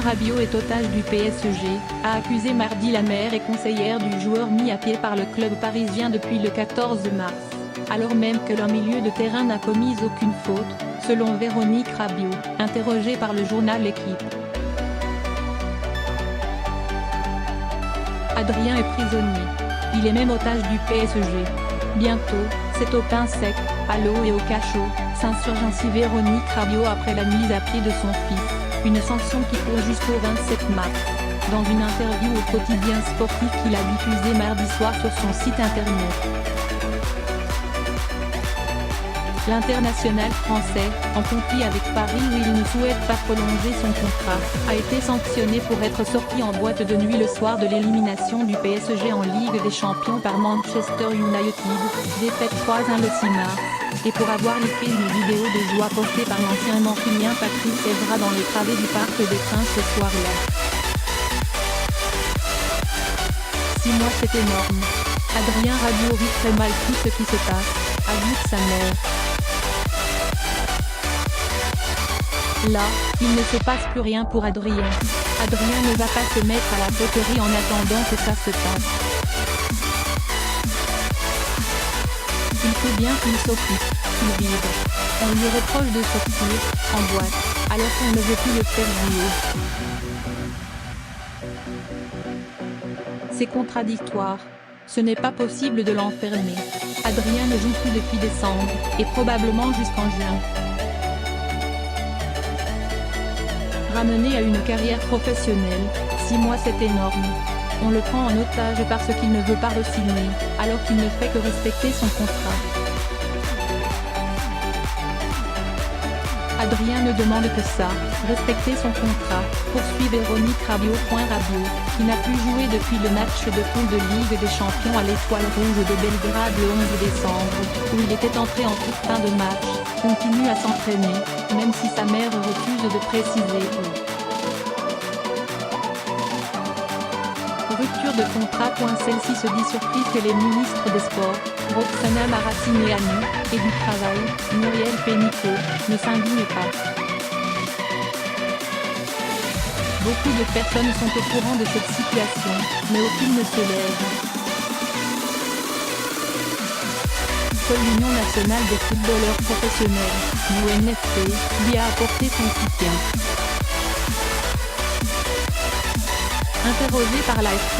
Rabiot est otage du PSG, a accusé mardi la mère et conseillère du joueur mis à pied par le club parisien depuis le 14 mars, alors même que leur milieu de terrain n'a commis aucune faute, selon Véronique Rabiot, interrogée par le journal L'Équipe. Adrien est prisonnier. Il est même otage du PSG. Bientôt, c'est au pain sec, à l'eau et au cachot, s'insurge ainsi Véronique Rabiot après la mise à pied de son fils, une sanction qui court jusqu'au 27 mars. Dans une interview au quotidien sportif qu'il a diffusé mardi soir sur son site internet. L'international français, en conflit avec Paris où il ne souhaite pas prolonger son contrat, a été sanctionné pour être sorti en boîte de nuit le soir de l'élimination du PSG en Ligue des Champions par Manchester United, défaite 3-1 le 6 mars, et pour avoir liqué une vidéo de joie postée par l'ancien mancunien Patrice Evra dans les travées du Parc des Princes ce soir-là. 6 mois, c'est énorme. Adrien Rabiot vit très mal tout ce qui se passe, ajoute sa mère. Là, il ne se passe plus rien pour Adrien. Adrien ne va pas se mettre à la poterie en attendant que ça se passe. Il faut bien qu'il s'occupe, qu'il vive. On lui reproche de sortir, en boîte, alors qu'on ne veut plus le faire jouer. C'est contradictoire. Ce n'est pas possible de l'enfermer. Adrien ne joue plus depuis décembre, et probablement jusqu'en juin. Ramené à une carrière professionnelle, 6 mois c'est énorme. On le prend en otage parce qu'il ne veut pas re-signer, alors qu'il ne fait que respecter son contrat. Adrien ne demande que ça, respecter son contrat, poursuit Véronique Rabiot. Qui n'a plus joué depuis le match de poule de Ligue des Champions à l'Étoile Rouge de Belgrade le 11 décembre, où il était entré en toute fin de match, continue à s'entraîner, même si sa mère refuse de préciser où. Rupture de contrat. Celle-ci se dit surprise que les ministres des Sports, Roxana Maracineanu, et du Travail, Muriel Pénicaud, ne s'indignent pas. Beaucoup de personnes sont au courant de cette situation, mais aucune ne se lève. Seule l'Union nationale des footballeurs professionnels, l'UNFP, lui a apporté son soutien. Interrogé par l'AFP,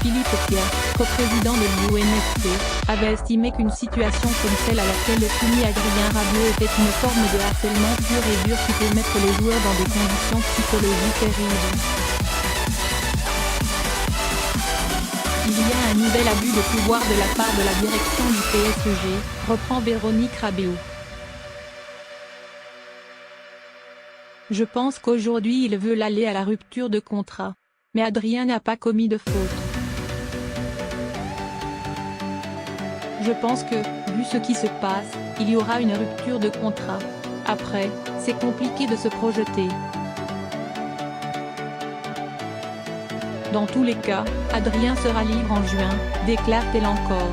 Philippe Pierre, coprésident de l'UNFP, avait estimé qu'une situation comme celle à laquelle est soumis Adrien Rabiot était une forme de harcèlement pur et dur qui peut mettre les joueurs dans des conditions psychologiques terribles. Il y a un nouvel abus de pouvoir de la part de la direction du PSG, reprend Véronique Rabiot. Je pense qu'aujourd'hui ils veulent aller à la rupture de contrat. Mais Adrien n'a pas commis de faute. Je pense que, vu ce qui se passe, il y aura une rupture de contrat. Après, c'est compliqué de se projeter. Dans tous les cas, Adrien sera libre en juin, déclare-t-elle encore.